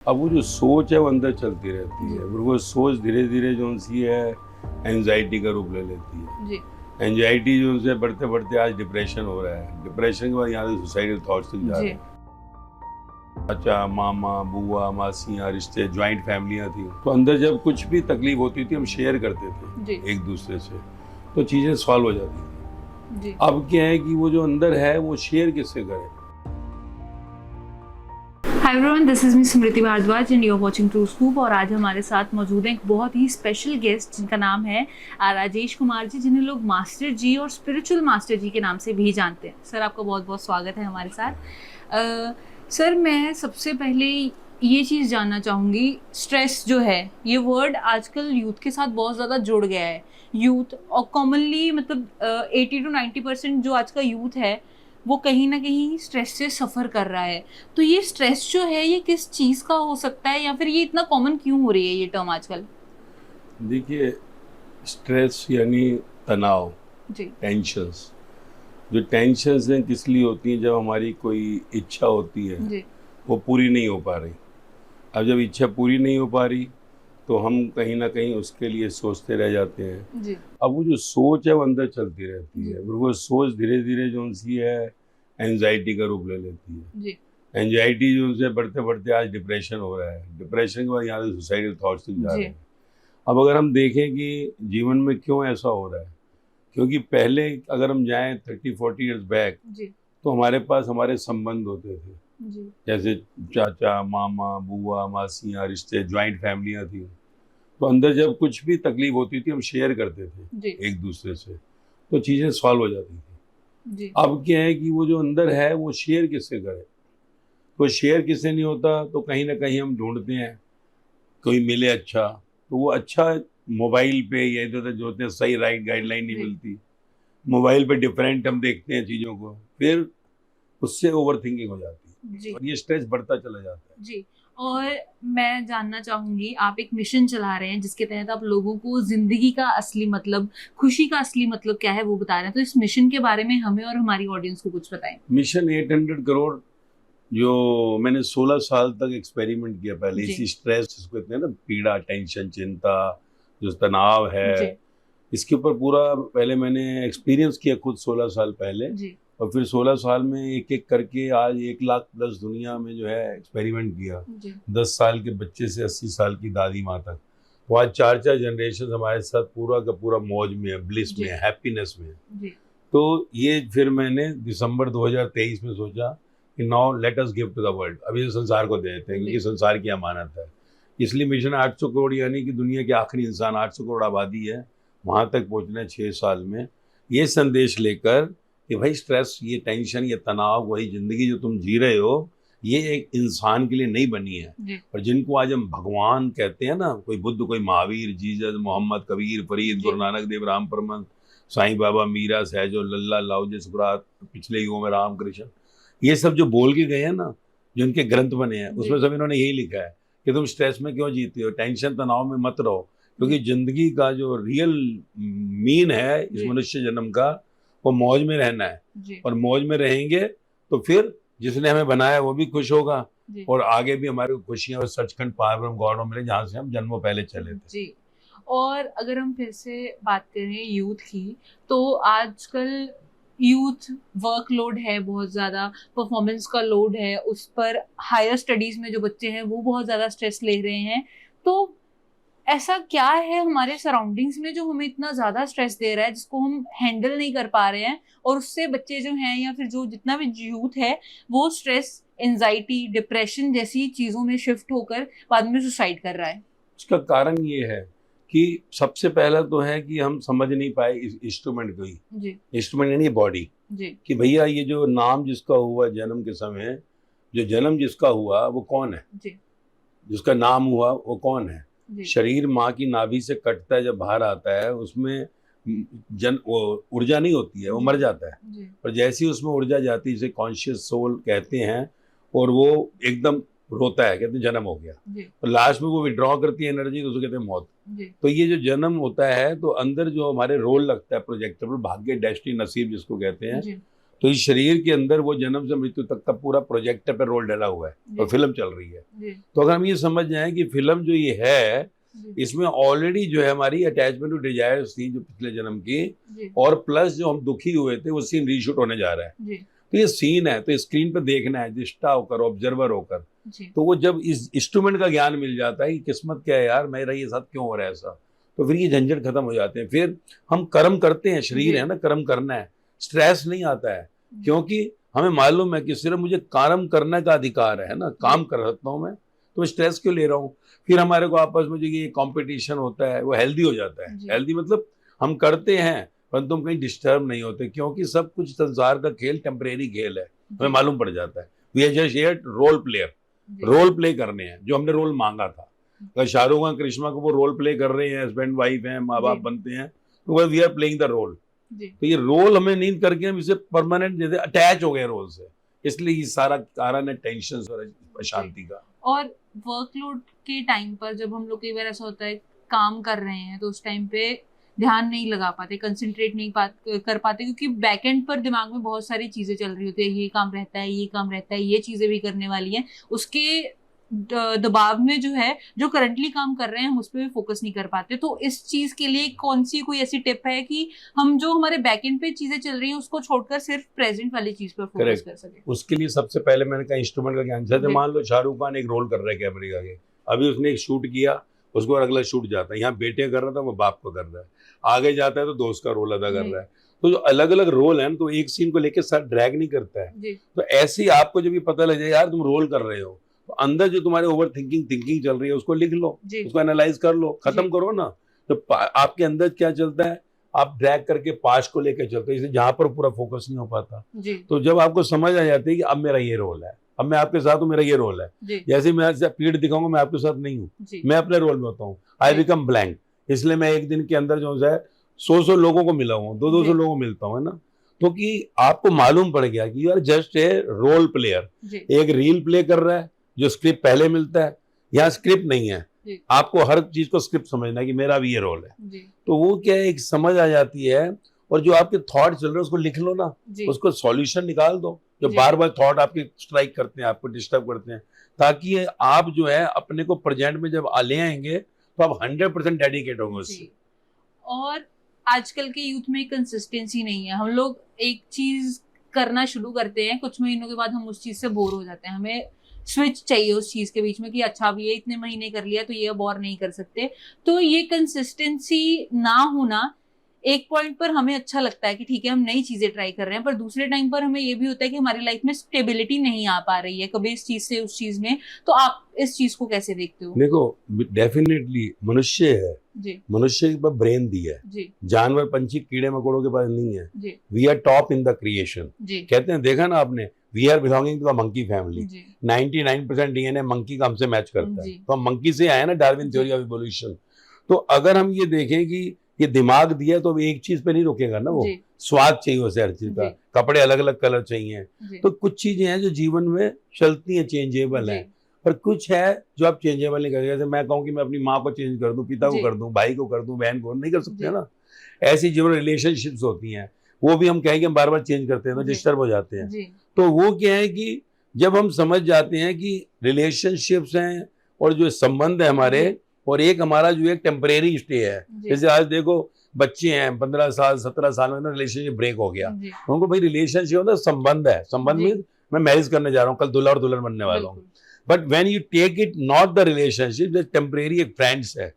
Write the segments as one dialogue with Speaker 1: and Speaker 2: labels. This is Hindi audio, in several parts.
Speaker 1: अब वो जो सोच है वो अंदर चलती रहती है, और वो सोच धीरे धीरे जो सी है एंजाइटी का रूप ले लेती है।
Speaker 2: जी।
Speaker 1: एंजाइटी जो उनसे बढ़ते बढ़ते आज डिप्रेशन हो रहा है, डिप्रेशन के बाद यहाँ से सुसाइडल थॉट्स तक जा रहे
Speaker 2: जी।
Speaker 1: हैं। चाचा, मामा, बुआ, मासियाँ, रिश्ते, ज्वाइंट फैमिलियाँ थी, तो अंदर जब कुछ भी तकलीफ होती थी हम शेयर करते थे
Speaker 2: जी।
Speaker 1: एक दूसरे से, तो चीज़ें सॉल्व हो जाती थी।
Speaker 2: जी।
Speaker 1: अब क्या है कि वो जो अंदर है वो शेयर किससे करें।
Speaker 2: Hi everyone, this is me Smriti Bhardwaj and you are watching true scoop. और आज हमारे साथ मौजूद हैं एक बहुत ही स्पेशल गेस्ट जिनका नाम है राजेश कुमार जी, जिन्हें लोग मास्टर जी और स्पिरिचुअल मास्टर जी के नाम से भी जानते हैं। सर, आपका बहुत बहुत स्वागत है हमारे साथ। सर, मैं सबसे पहले ये चीज़ जानना चाहूँगी, स्ट्रेस जो है ये वर्ड आजकल यूथ के साथ बहुत ज़्यादा जुड़ गया है। यूथ और कॉमनली मतलब 80 to 90% जो आज का यूथ है वो कहीं ना कहीं स्ट्रेस से सफ़र कर रहा है। तो ये स्ट्रेस जो है ये किस चीज़ का हो सकता है, या फिर ये इतना कॉमन क्यों हो रही है ये टर्म आजकल?
Speaker 1: देखिए, स्ट्रेस यानी तनाव,
Speaker 2: जी।
Speaker 1: टेंशन्स। जो टेंशन्स हैं किस लिए होती हैं? जब हमारी कोई इच्छा होती है
Speaker 2: जी।
Speaker 1: वो पूरी नहीं हो पा रही। अब जब इच्छा पूरी नहीं हो पा रही तो हम कहीं ना कहीं उसके लिए सोचते रह जाते हैं।
Speaker 2: जी।
Speaker 1: अब वो जो सोच है वो अंदर चलती रहती
Speaker 2: जी।
Speaker 1: है, और वो सोच धीरे धीरे जो सी है एंजाइटी का रूप ले लेती है।
Speaker 2: जी।
Speaker 1: एंजाइटी जो उनसे बढ़ते बढ़ते आज डिप्रेशन हो रहा है, डिप्रेशन के बाद यहाँ से सुसाइडल थॉट्स तक जा
Speaker 2: जी।
Speaker 1: रहे हैं। अब अगर हम देखें कि जीवन में क्यों ऐसा हो रहा है, क्योंकि पहले अगर हम जाएं 30-40 ईयर्स बैक,
Speaker 2: जी।
Speaker 1: तो हमारे पास हमारे संबंध होते थे,
Speaker 2: जी।
Speaker 1: जैसे चाचा, मामा, बुआ, मासियाँ, रिश्ते, ज्वाइंट फैमिलियाँ थी। तो अंदर जब कुछ भी तकलीफ होती थी हम शेयर करते थे
Speaker 2: जी।
Speaker 1: एक दूसरे से, तो चीज़ें सॉल्व हो जाती थी।
Speaker 2: जी।
Speaker 1: अब क्या है कि वो जो अंदर है वो शेयर किससे करे। तो शेयर किससे नहीं होता, तो कहीं ना कहीं हम ढूंढते हैं कोई मिले अच्छा, तो वो अच्छा मोबाइल पे या इधर उधर जो होते हैं, सही राइट गाइडलाइन नहीं
Speaker 2: जी।
Speaker 1: मिलती। मोबाइल पे डिफरेंट हम देखते हैं चीज़ों को, फिर उससे ओवर थिंकिंग हो जाती है
Speaker 2: जी।
Speaker 1: और ये स्ट्रेस बढ़ता चला जाता है।
Speaker 2: जी। और मैं जानना चाहूंगी, आप एक मिशन चला रहे हैं जिसके तहत आप लोगों को जिंदगी का असली मतलब, खुशी का असली मतलब क्या है वो बता रहे हैं। तो इस मिशन के बारे में हमें और हमारी ऑडियंस को कुछ बताएं।
Speaker 1: मिशन 800 करोड़, जो मैंने 16 साल तक एक्सपेरिमेंट किया पहले
Speaker 2: जी।
Speaker 1: इसी स्ट्रेस जिसको कहते हैं ना, पीड़ा, टेंशन, चिंता, जो तनाव है,
Speaker 2: जी।
Speaker 1: इसके ऊपर पूरा पहले मैंने एक्सपीरियंस किया खुद 16 साल पहले।
Speaker 2: जी।
Speaker 1: और फिर 16 साल में एक एक करके आज 1 लाख प्लस दुनिया में जो है एक्सपेरिमेंट किया।
Speaker 2: जी।
Speaker 1: 10 साल के बच्चे से 80 साल की दादी माँ तक। तो आज 4 जनरेशन हमारे साथ पूरा का पूरा मौज में है, ब्लिस
Speaker 2: जी।
Speaker 1: में है, हैप्पीनेस में है।
Speaker 2: जी।
Speaker 1: तो ये फिर मैंने दिसंबर 2023 में सोचा कि now let us give to the world, अभी तो संसार को दे देते हैं क्योंकि संसार की अमानत है। इसलिए मिशन 800 करोड़, यानी कि दुनिया के आखिरी इंसान, 800 करोड़ आबादी है, वहाँ तक पहुँचना है 6 साल में। ये संदेश लेकर कि भाई स्ट्रेस, ये टेंशन, ये तनाव, वही ज़िंदगी जो तुम जी रहे हो, ये एक इंसान के लिए नहीं बनी है।
Speaker 2: जी।
Speaker 1: और जिनको आज हम भगवान कहते हैं ना, कोई बुद्ध, कोई महावीर, जीसस, मोहम्मद, कबीर, फरीद,
Speaker 2: जी।
Speaker 1: गुरु नानक देव, राम परमहंस, साईं बाबा, मीरा, सहजो, लल्ला, लाओजे, सुकरात, पिछले युगों में रामकृष्ण, ये सब जो बोल के गए हैं ना, जो इनके ग्रंथ बने हैं,
Speaker 2: जी।
Speaker 1: उसमें सब इन्होंने यही लिखा है कि तुम स्ट्रेस में क्यों जीते हो, टेंशन तनाव में मत रहो, क्योंकि जिंदगी का जो रियल मीन है इस
Speaker 2: जी।
Speaker 1: मनुष्य जन्म का, वो मौज में रहना है।
Speaker 2: जी।
Speaker 1: और मौज में रहेंगे तो फिर जिसने हमें बनाया वो भी खुश होगा,
Speaker 2: जी।
Speaker 1: और आगे भी हमारे को खुशियां और सचखंड पार गॉड मिले जहाँ से हम जन्मों पहले चले थे।
Speaker 2: जी। और अगर हम फिर से बात करें यूथ की, तो आजकल यूथ वर्कलोड है बहुत ज़्यादा, परफॉर्मेंस का लोड है उस पर, हायर स्टडीज में जो बच्चे हैं वो बहुत ज़्यादा स्ट्रेस ले रहे हैं। तो ऐसा क्या है हमारे सराउंडिंग्स में जो हमें इतना ज़्यादा स्ट्रेस दे रहा है जिसको हम हैंडल नहीं कर पा रहे हैं, और उससे बच्चे जो हैं या फिर जो जितना भी यूथ है वो स्ट्रेस, एंजाइटी, डिप्रेशन जैसी चीज़ों में शिफ्ट होकर बाद में सुसाइड कर रहा है?
Speaker 1: इसका कारण ये है कि सबसे पहला तो है कि हम समझ नहीं पाए इस इंस्ट्रूमेंट को ही।
Speaker 2: जी।
Speaker 1: इंस्ट्रूमेंट यानी बॉडी,
Speaker 2: जी।
Speaker 1: कि भैया ये जो नाम जिसका हुआ जन्म के समय, जो जन्म जिसका हुआ वो कौन है,
Speaker 2: जी।
Speaker 1: जिसका नाम हुआ वो कौन है।
Speaker 2: जी।
Speaker 1: शरीर माँ की नाभि से कटता है, जब बाहर आता है उसमें वो ऊर्जा नहीं होती है, वो मर जाता है।
Speaker 2: जी।
Speaker 1: और जैसी उसमें ऊर्जा जाती है, जिसे कॉन्शियस सोल कहते हैं, और वो एकदम रोता है, कहते हैं जन्म हो गया।
Speaker 2: जी।
Speaker 1: और लास्ट में वो विड्रॉ करती है एनर्जी, तो उसको कहते हैं मौत।
Speaker 2: जी।
Speaker 1: तो ये जो जन्म होता है, तो अंदर जो हमारे रोल लगता है प्रोजेक्टर पर, भाग्य, डेस्टिनी, नसीब जिसको कहते हैं,
Speaker 2: जी।
Speaker 1: तो इस शरीर के अंदर वो जन्म से मृत्यु तक का पूरा प्रोजेक्टर पे रोल डला हुआ है और फिल्म चल रही है।
Speaker 2: जी,
Speaker 1: तो अगर हम ये समझ जाएं कि फिल्म जो ये है
Speaker 2: जी,
Speaker 1: इसमें ऑलरेडी जो है हमारी अटैचमेंट टू डिजायर्स थी जो पिछले जन्म की,
Speaker 2: जी,
Speaker 1: और प्लस जो हम दुखी हुए थे वो सीन रीशूट होने जा रहा है।
Speaker 2: जी,
Speaker 1: तो ये सीन है, तो स्क्रीन पे देखना है दृष्टा होकर, ऑब्जर्वर होकर।
Speaker 2: जी,
Speaker 1: तो वो जब इस इंस्ट्रूमेंट का ज्ञान मिल जाता है कि किस्मत क्या है यार, मेरा ये साथ क्यों हो रहा है ऐसा, तो फिर ये झंझट खत्म हो जाते हैं। फिर हम कर्म करते हैं, शरीर
Speaker 2: जी।
Speaker 1: है ना, कर्म करना है, स्ट्रेस नहीं आता है,
Speaker 2: जी।
Speaker 1: क्योंकि हमें मालूम है कि सिर्फ मुझे कर्म करने का अधिकार है ना, काम कर सकता हूँ मैं, तो स्ट्रेस क्यों ले रहा हूँ। फिर हमारे को आपस में जो ये कंपटीशन होता है वो हेल्दी हो जाता है।
Speaker 2: जी।
Speaker 1: हेल्दी मतलब हम करते हैं परंतु हम कहीं डिस्टर्ब नहीं होते, क्योंकि सब कुछ संसार का खेल टेम्परेरी खेल है, हमें मालूम पड़ जाता है। We are just here role player,
Speaker 2: जी,
Speaker 1: रोल प्ले करने हैं जो हमने रोल मांगा था। अगर शाहरुख खान करिश्मा को वो रोल प्ले कर रहे हैं, हस्बैंड वाइफ हैं, माँ बाप
Speaker 2: जी।
Speaker 1: बनते हैं, तो we are playing the role.
Speaker 2: जी,
Speaker 1: तो ये रोल हमें नींद करके हम इसे परमानेंट जैसे अटैच हो गए रोल से, इसलिए ये सारा कारण है टेंशन और अशांति का।
Speaker 2: और वर्कलोड के टाइम पर जब हम लोग कई बार ऐसा होता है काम कर रहे हैं तो उस टाइम पे ध्यान नहीं लगा पाते, कंसंट्रेट नहीं कर पाते, क्योंकि बैकएंड पर दिमाग में बहुत सारी चीजें चल रही होती है, ये काम रहता है, ये काम रहता है, ये चीजें भी करने वाली हैं, उसके दबाव में जो है जो करंटली काम कर रहे हैं हम उस पर भी फोकस नहीं कर पाते। तो इस चीज के लिए कौन सी कोई ऐसी टिप है कि हम जो हमारे बैकएंड पे चीजें चल रही हैं उसको छोड़कर सिर्फ प्रेजेंट वाली चीज पर फोकस
Speaker 1: Correct.
Speaker 2: कर सके?
Speaker 1: उसके लिए सबसे पहले मैंने कहा इंस्ट्रूमेंट का ज्ञान। जैसे
Speaker 2: जी।
Speaker 1: मान लो शाहरुख खान एक रोल कर रहा है कैमरे का, अभी उसने एक शूट किया, उसको और अगला शूट जाता है, यहाँ बेटे कर रहा था वो बाप को कर रहा है, आगे जाता है तो दोस्त का रोल अदा कर
Speaker 2: जी।
Speaker 1: रहा है। तो जो अलग अलग रोल है तो एक सीन को लेकर साथ ड्रैग नहीं करता है।
Speaker 2: जी,
Speaker 1: तो ऐसे ही आपको जब ये पता लग जाए यार तुम रोल कर रहे हो, तो अंदर जो तुम्हारे ओवर थिंकिंग चल रही है उसको लिख लो,
Speaker 2: जी,
Speaker 1: उसको एनालाइज कर लो, खत्म
Speaker 2: जी।
Speaker 1: करो ना। तो आपके अंदर क्या चलता है, आप ड्रैग करके पास्ट को लेकर चलते हो, इसलिए जहां पर पूरा फोकस नहीं हो पाता।
Speaker 2: जी,
Speaker 1: तो जब आपको समझ आ जाती है कि अब मेरा ये रोल है, अब मैं आपके साथ हूँ, मेरा ये रोल है,
Speaker 2: जी,
Speaker 1: जैसे मैं पीठ दिखाऊंगा मैं आपके साथ नहीं हूँ,
Speaker 2: जी,
Speaker 1: मैं अपने रोल में होता हूँ, आई
Speaker 2: जी।
Speaker 1: Become blank. इसलिए मैं एक दिन के अंदर जो है 100 लोगों को मिला हूँ, 200
Speaker 2: जी।
Speaker 1: लोगों को मिलता हूँ, है ना। तो कि आपको मालूम पड़ गया कि you are just a role player,
Speaker 2: जी,
Speaker 1: एक रील प्ले कर रहा है जो स्क्रिप्ट पहले मिलता है, यहाँ स्क्रिप्ट नहीं है।
Speaker 2: जी।
Speaker 1: आपको हर चीज को स्क्रिप्ट समझना है कि मेरा भी ये रोल है।
Speaker 2: जी,
Speaker 1: तो वो क्या है, एक समझ आ जाती है, और जो आपके थॉट चल रहे हैं उसको लिख लो ना,
Speaker 2: जी,
Speaker 1: उसको सॉल्यूशन निकाल दो, जो
Speaker 2: जी।
Speaker 1: बार बार थॉट आपके स्ट्राइक करते हैं, आपको डिस्टर्ब करते हैं, ताकि आप जो है अपने को प्रेजेंट में जब ले आएंगे तो आप 100% डेडिकेट होंगे उससे।
Speaker 2: जी। और आजकल के यूथ में कंसिस्टेंसी नहीं है। हम लोग एक चीज करना शुरू करते हैं, कुछ महीनों के बाद हम उस चीज से बोर हो जाते हैं, हमें स्विच चाहिए उस चीज के बीच में कि अच्छा अब ये इतने महीने कर लिया तो ये अब और नहीं कर सकते। तो ये कंसिस्टेंसी ना होना, एक पॉइंट पर हमें अच्छा लगता है कि ठीक है हम नई चीजें ट्राई कर रहे हैं, पर दूसरे टाइम पर हमें ये भी होता है कि हमारी लाइफ में स्टेबिलिटी नहीं आ पा रही है कभी इस चीज से उस चीज में। तो आप इस चीज को कैसे देखते हो?
Speaker 1: देखो, डेफिनेटली मनुष्य है,
Speaker 2: जी,
Speaker 1: मनुष्य के पास ब्रेन दिया है,
Speaker 2: जी,
Speaker 1: जानवर पंछी कीड़े मकोड़ों के पास नहीं है।
Speaker 2: जी,
Speaker 1: we are top in the creation,
Speaker 2: जी,
Speaker 1: कहते हैं, देखा ना आपने, we are belonging to the monkey family.
Speaker 2: जी,
Speaker 1: 99% डीएनए मंकी का हमसे मैच करता है,
Speaker 2: जी।
Speaker 1: तो हम मंकी से आए ना, Darwin
Speaker 2: ji.
Speaker 1: Theory of evolution. तो अगर हम ये देखें कि ये दिमाग दिया है तो अब एक चीज पे नहीं रुकेगा ना, वो
Speaker 2: जी,
Speaker 1: स्वाद चाहिए उसे हर चीज का,
Speaker 2: जी।
Speaker 1: कपड़े अलग अलग कलर चाहिए,
Speaker 2: जी,
Speaker 1: तो कुछ चीजें हैं जो जीवन में चलती हैं, चेंजेबल
Speaker 2: जी,
Speaker 1: हैं, पर कुछ है जो आप चेंजेबल नहीं करेंगे। जैसे मैं कहूँ कि मैं अपनी माँ को चेंज कर दूं, पिता को
Speaker 2: जी।
Speaker 1: कर दूं, भाई को कर दूं, बहन को नहीं कर सकते
Speaker 2: जी।
Speaker 1: ना। ऐसी जीवन रिलेशनशिप्स होती हैं, वो भी हम कहेंगे हम बार बार चेंज करते हैं तो
Speaker 2: जी।
Speaker 1: डिस्टर्ब हो जाते हैं।
Speaker 2: जी,
Speaker 1: तो वो क्या है कि जब हम समझ जाते हैं कि रिलेशनशिप्स हैं और जो संबंध है हमारे,
Speaker 2: जी।
Speaker 1: और एक हमारा जो एक टेम्परेरी स्टे है,
Speaker 2: जी।
Speaker 1: जैसे आज देखो बच्चे हैं 15 साल 17 साल में रिलेशनशिप ब्रेक हो गया,
Speaker 2: जी,
Speaker 1: उनको भाई रिलेशनशिप होता है, संबंध है, संबंध
Speaker 2: जी।
Speaker 1: में मैं मैरिज करने जा रहा हूँ, कल दूल्हा और दुल्हन बनने वाला हूँ,
Speaker 2: बिल्कुल।
Speaker 1: But when you take it not the relationship, जो टेम्परेरी एक फ्रेंड्स है,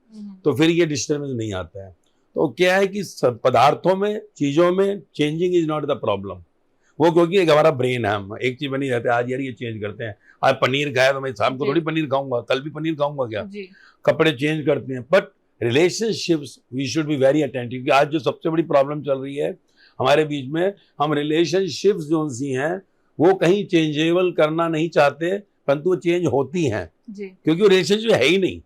Speaker 1: तो फिर ये डिस्टर्बेंस नहीं आता है। तो क्या है कि पदार्थों में, चीजों में changing is not the problem. वो क्योंकि एक हमारा ब्रेन है, हम एक चीज बनी रहते हैं, आज यार ये चेंज करते हैं, आज पनीर खाया तो मैं शाम को
Speaker 2: जी।
Speaker 1: थोड़ी पनीर खाऊंगा, कल भी पनीर खाऊंगा क्या,
Speaker 2: जी,
Speaker 1: कपड़े चेंज करते हैं। But relationships we should be very attentive, क्योंकि आज जो सबसे बड़ी प्रॉब्लम चल रही है हमारे बीच में, हम रिलेशनशिप्स जो सी हैं वो कहीं चेंजेबल करना नहीं चाहते, परंतु वो चेंज होती हैं,
Speaker 2: जी,
Speaker 1: क्योंकि वो रिलेशनशिप है ही नहीं,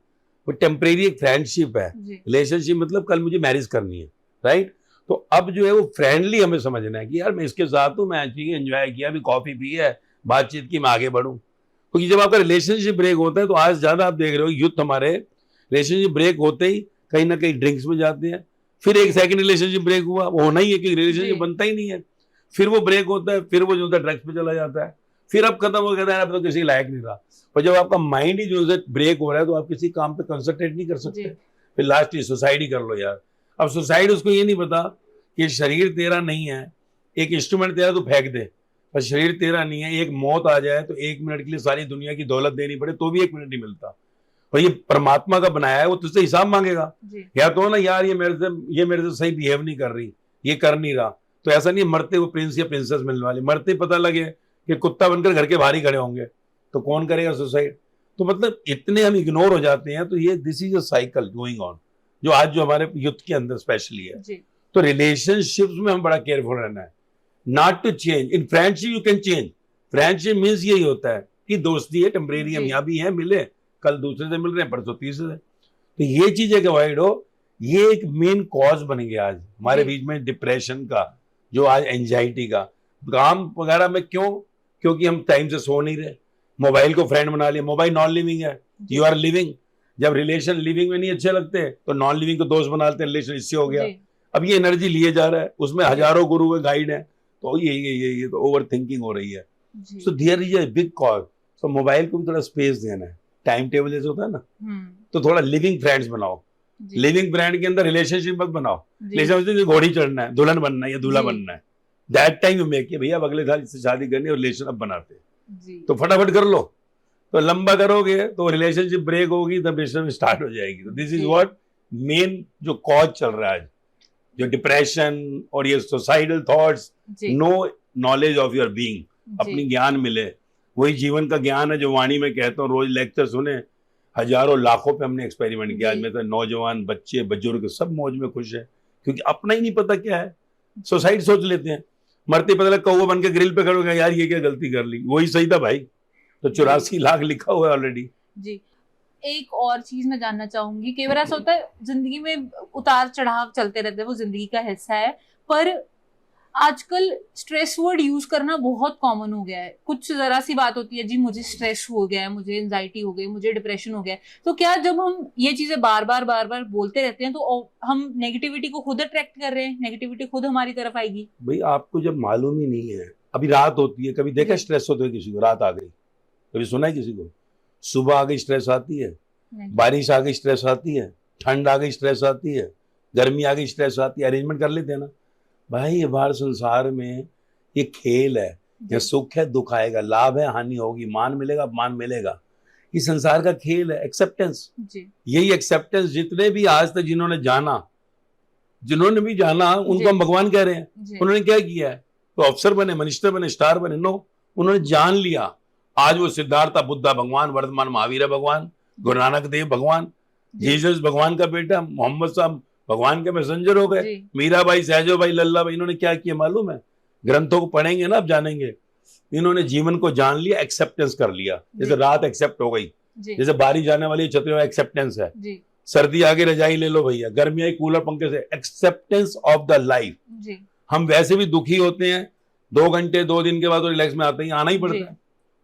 Speaker 1: वो टेम्परेरी एक फ्रेंडशिप है।
Speaker 2: जी,
Speaker 1: रिलेशनशिप मतलब कल मुझे मैरिज करनी है, राइट। तो अब जो है वो फ्रेंडली हमें समझना है कि यार मैं इसके साथ हूँ, मैं अच्छी एंजॉय किया, अभी कॉफी पी है, बातचीत की, मैं आगे बढ़ूँ। क्योंकि जब आपका रिलेशनशिप ब्रेक होता है तो आज ज्यादा आप देख रहे हो यूथ हमारे रिलेशनशिप ब्रेक होते ही कहीं ना कहीं ड्रिंक्स में जाते हैं, फिर एक सेकंड रिलेशनशिप ब्रेक हुआ, वो होना ही है, क्योंकि रिलेशनशिप
Speaker 2: जी।
Speaker 1: बनता ही नहीं है, फिर वो ब्रेक होता है, फिर वो जो होता है ड्रग्स पे चला जाता है, फिर अब खत्म हो गया, अब तो किसी लायक नहीं रहा। और जब आपका माइंड ही जो है ब्रेक हो रहा है तो आप किसी काम पे कंसंट्रेट नहीं कर सकते।
Speaker 2: जी।
Speaker 1: फिर लास्ट ही सुसाइड ही कर लो यार। अब सुसाइड उसको ये नहीं पता कि शरीर तेरा नहीं है, एक इंस्ट्रूमेंट तेरा तो फेंक दे, पर शरीर तेरा नहीं है। एक मौत आ जाए तो 1 मिनट के लिए सारी दुनिया की दौलत देनी पड़े तो भी 1 मिनट नहीं मिलता। और ये परमात्मा का बनाया है, वो तुझसे हिसाब मांगेगा।
Speaker 2: जी।
Speaker 1: या तो ना यार ये मेरे से सही बिहेव नहीं कर रही, ये कर नहीं रहा, तो ऐसा नहीं है मरते वो प्रिंस या प्रिंसेस मिलने वाले, मरते पता लगे कि कुत्ता बनकर घर के बाहर ही खड़े होंगे, तो कौन करेगा सुसाइड। तो मतलब इतने हम इग्नोर हो जाते हैं। तो ये this is a cycle going on, जो आज जो हमारे युद्ध के अंदर स्पेशली है।
Speaker 2: जी।
Speaker 1: तो रिलेशनशिप्स में हम बड़ा केयरफुल रहना है, not to change. In friendship you can change. Friendship means यही होता है कि दोस्ती है, टेम्परेरी, हम
Speaker 2: जी।
Speaker 1: यहाँ भी हैं, मिले, कल दूसरे से मिल रहे हैं, परसों तीसरे से। तो ये चीज है कि अवॉइड हो। ये एक मेन कॉज बन गया आज हमारे
Speaker 2: जी।
Speaker 1: बीच में डिप्रेशन का, जो आज एंजाइटी का, काम वगैरह में। क्यों? क्योंकि हम टाइम से सो नहीं रहे, मोबाइल को फ्रेंड बना लिया। मोबाइल नॉन लिविंग है, यू आर लिविंग। जब रिलेशन लिविंग में नहीं अच्छे लगते तो नॉन लिविंग को दोस्त बना लेते हैं, रिलेशन इससे हो गया।
Speaker 2: जी।
Speaker 1: अब ये एनर्जी लिए जा रहा है, उसमें हजारों गुरु है, गाइड है, तो ये तो ओवर थिंकिंग हो रही है।
Speaker 2: जी।
Speaker 1: So there is a big cause. So mobile को भी थोड़ा स्पेस देना है, टाइम टेबल जैसे होता है ना, तो थोड़ा लिविंग फ्रेंड्स बनाओ।
Speaker 2: जी।
Speaker 1: लिविंग फ्रेंड के अंदर रिलेशनशिप मत बनाओ।
Speaker 2: जी।
Speaker 1: रिलेशनशिप घोड़ी चढ़ना है, दुल्हन बनना है या दूल्हा
Speaker 2: जी।
Speaker 1: बनना है, दैट टाइम यू मेक भैया अब अगले साल इससे शादी करनी है, रिलेशन अब बनाते हैं,
Speaker 2: जी।
Speaker 1: तो फटाफट कर लो। तो लंबा करोगे तो रिलेशनशिप ब्रेक होगी, तब रिलेशन स्टार्ट हो जाएगी। तो दिस इज
Speaker 2: जी।
Speaker 1: व्हाट मेन जो कॉज चल रहा है, जो डिप्रेशन और ये सुसाइडल थॉट्स।
Speaker 2: जी।
Speaker 1: No knowledge of your being,
Speaker 2: जी।
Speaker 1: अपनी ज्ञान मिले, वही जीवन का ज्ञान है जो वाणी में कहता हूँ। रोज लेक्चर सुने, हजारों लाखों पे हमने एक्सपेरिमेंट किया। आज
Speaker 2: जी।
Speaker 1: में तो नौजवान, बच्चे, बुजुर्ग सब मौज में खुश है, क्योंकि अपना ही नहीं पता क्या है। सुसाइड सोच लेते हैं, मरते पता लगा कौवा बन के ग्रिल पे खड़े हो गए, यार ये क्या गलती कर ली, वही सही था भाई। तो 84 लाख लिखा हुआ है ऑलरेडी।
Speaker 2: जी। एक और चीज मैं जानना चाहूंगी, कई बार ऐसा होता है जिंदगी में उतार चढ़ाव चलते रहते हैं, वो जिंदगी का हिस्सा है, पर आजकल स्ट्रेस वर्ड यूज करना बहुत कॉमन हो गया है। कुछ जरा सी बात होती है, जी मुझे स्ट्रेस हो गया है, मुझे एंजाइटी हो गई, मुझे डिप्रेशन हो गया है, तो क्या जब हम ये चीजें बार बार बोलते रहते हैं तो हम नेगेटिविटी को खुद अट्रैक्ट कर रहे हैं, नेगेटिविटी खुद हमारी तरफ आएगी?
Speaker 1: भाई आपको जब मालूम ही नहीं है, अभी रात होती है, कभी देखा
Speaker 2: जी।
Speaker 1: स्ट्रेस होते हुए किसी को, रात आ गई, कभी सुना है किसी को? सुबह आ गई स्ट्रेस आती है,
Speaker 2: नहीं।
Speaker 1: बारिश आ गई स्ट्रेस आती है, ठंड आ गई स्ट्रेस आती है, गर्मी आ गई स्ट्रेस आती है। अरेंजमेंट कर लेते हैं ना भाई। ये बाहर संसार में ये खेल है, या सुख है दुख आएगा, लाभ है हानि होगी, मान मिलेगा अपमान मिलेगा, ये संसार का खेल है। एक्सेप्टेंस,
Speaker 2: जी।
Speaker 1: यही एक्सेप्टेंस जितने भी आज तक जिन्होंने भी जाना उनको
Speaker 2: जी।
Speaker 1: हम भगवान कह रहे हैं।
Speaker 2: जी।
Speaker 1: उन्होंने क्या किया है? तो अफसर बने, मिनिस्टर बने, स्टार बने? नो, उन्होंने जान लिया। आज वो सिद्धार्थ बुद्धा भगवान, वर्तमान महावीर है भगवान, गुरु नानक देव भगवान,
Speaker 2: जी।
Speaker 1: जीसस भगवान का बेटा, मोहम्मद साहब भगवान के मैसेंजर हो गए,
Speaker 2: जी।
Speaker 1: मीराबाई, सहजो भाई, लल्ला भाई। इन्होंने क्या किया मालूम है? ग्रंथों को पढ़ेंगे ना, अब जानेंगे। इन्होंने जीवन को जान लिया, एक्सेप्टेंस कर लिया। जैसे
Speaker 2: जी।
Speaker 1: रात एक्सेप्ट हो गई,
Speaker 2: जी।
Speaker 1: जैसे बारिश जाने वाली छतरियों, एक्सेप्टेंस है।
Speaker 2: जी।
Speaker 1: सर्दी आगे रजाई ले लो भैया, गर्मी आई कूलर पंखे से, एक्सेप्टेंस ऑफ द लाइफ।
Speaker 2: जी।
Speaker 1: हम वैसे भी दुखी होते हैं, 2 घंटे 2 दिन के बाद तो रिलैक्स में आते ही आना ही पड़ता
Speaker 2: जी।
Speaker 1: है,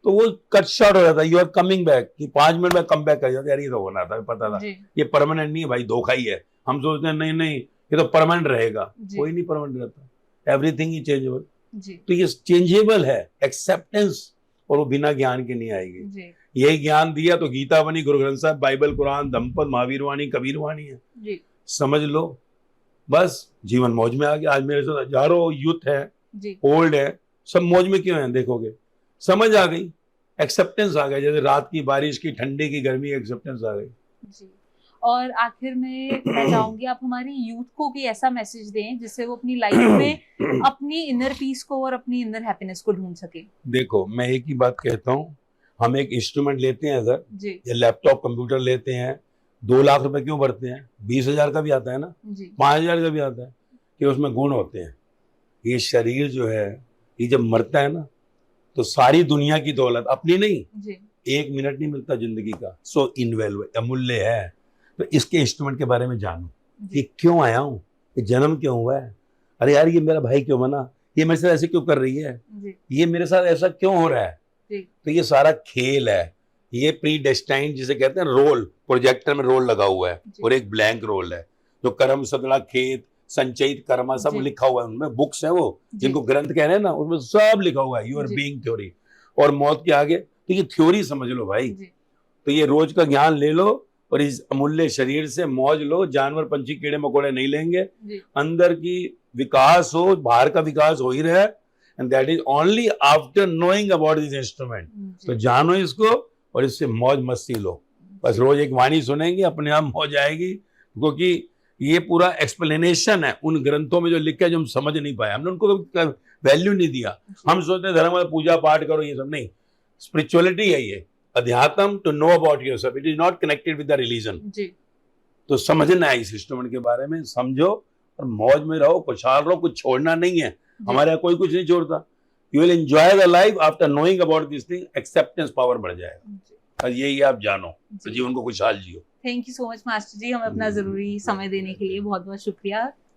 Speaker 1: तो वो कट शॉर्ट हो जाता है। यू आर कमिंग बैक, कि 5 मिनट में कम बैक कर जाते, यार ये तो होना था, पता था,
Speaker 2: जी।
Speaker 1: ये परमानेंट नहीं है भाई, धोखा ही है। हम सोचते हैं नहीं ये तो परमानेंट रहेगा,
Speaker 2: जी।
Speaker 1: कोई नहीं परमानेंट रहता, एवरीथिंग इज चेंजेबल।
Speaker 2: जी।
Speaker 1: तो ये चेंजेबल है एक्सेप्टेंस, और वो बिना ज्ञान के नहीं आएगी।
Speaker 2: जी।
Speaker 1: यही ज्ञान दिया तो गीता बनी, गुरु ग्रंथ साहब, बाइबल, कुरान, धम्मपद, महावीर वाणी, कबीर वाणी है।
Speaker 2: जी।
Speaker 1: समझ लो, बस जीवन मौज में आ गया। आज मेरे साथ हजारों यूथ है,
Speaker 2: जी।
Speaker 1: ओल्ड है, सब मौज में क्यों है? देखोगे समझ आ गई, एक्सेप्टेंस आ गया। जैसे रात की बारिश की, ठंडे की, गर्मी की, एक्सेप्टेंस आ गई।
Speaker 2: जी। और आखिर में मैं चाहूंगी आप हमारी यूथ को भी ऐसा मैसेज दें जिससे वो अपनी लाइफ में अपनी इनर पीस को और अपनी इनर हैप्पीनेस को ढूंढ सके।
Speaker 1: देखो मैं एक ही बात कहता हूँ, हम एक इंस्ट्रूमेंट लेते हैं अगर,
Speaker 2: जी।
Speaker 1: या लैपटॉप कंप्यूटर लेते हैं, 2 लाख रुपए क्यों भरते हैं? 20,000 का भी आता है ना,
Speaker 2: जी।
Speaker 1: 5,000 का भी आता है, कि उसमें गुण होते हैं। ये शरीर जो है, ये जब मरता है ना, तो सारी दुनिया की दौलत अपनी नहीं,
Speaker 2: जी।
Speaker 1: 1 मिनट नहीं मिलता जिंदगी का, सो इनवैल्यूएबल, अमूल्य है। तो इसके इंस्ट्रूमेंट के बारे में जानो,
Speaker 2: जी।
Speaker 1: ये क्यों आया हूँ, ये जन्म क्यों हुआ है, अरे यार ये मेरा भाई क्यों बना, ये मेरे साथ ऐसे क्यों कर रही है,
Speaker 2: जी।
Speaker 1: ये मेरे साथ ऐसा क्यों हो रहा है।
Speaker 2: जी।
Speaker 1: तो ये सारा खेल है, ये प्री डेस्टाइंड जिसे कहते हैं, रोल, प्रोजेक्टर में रोल लगा हुआ है,
Speaker 2: जी।
Speaker 1: और एक ब्लैंक रोल है, जो कर्म, सदला, खेत, संचयित कर्मा सब
Speaker 2: जी।
Speaker 1: लिखा हुआ है उनमें, बुक्स है वो
Speaker 2: जी।
Speaker 1: जिनको ग्रंथ कह रहे हैं ना, उसमें सब लिखा हुआ है यूर
Speaker 2: जी।
Speaker 1: Being theory. और मौत के आगे तो ये थ्योरी समझ लो भाई,
Speaker 2: जी।
Speaker 1: तो ये रोज का ज्ञान ले लो और इस अमूल्य शरीर से मौज लो। जानवर पंछी कीड़े मकोड़े नहीं लेंगे,
Speaker 2: जी।
Speaker 1: अंदर की विकास हो, बाहर का विकास हो ही रहा है, and that is only after knowing about this instrument.
Speaker 2: जी।
Speaker 1: तो जानो इसको और इससे मौज मस्ती लो। बस रोज एक वाणी सुनेंगे, अपने आप मौज आएगी, क्योंकि ये पूरा एक्सप्लेनेशन है उन ग्रंथों में जो लिखा है, जो हम समझ नहीं पाए, हमने उनको वैल्यू नहीं दिया। हम सोचते हैं धर्म में पूजा पाठ करो, ये सब नहीं। स्पिरिचुअलिटी है ये, अध्यात्म, to know about yourself, it is not connected with the religion.
Speaker 2: जी।
Speaker 1: तो समझना है इस इंस्ट्रूमेंट के बारे में, समझो और मौज में रहो, खुशहाल रहो, कुछ छोड़ना नहीं है। हमारे यहाँ कोई कुछ नहीं छोड़ता। You will enjoy the life after knowing about this thing, acceptance power बढ़ जाएगा। और यही आप जानो, तो जीवन को खुशहाल जियो।
Speaker 2: Thank you so much master ji, हमें अपना जरूरी समय देने के लिए बहुत बहुत शुक्रिया।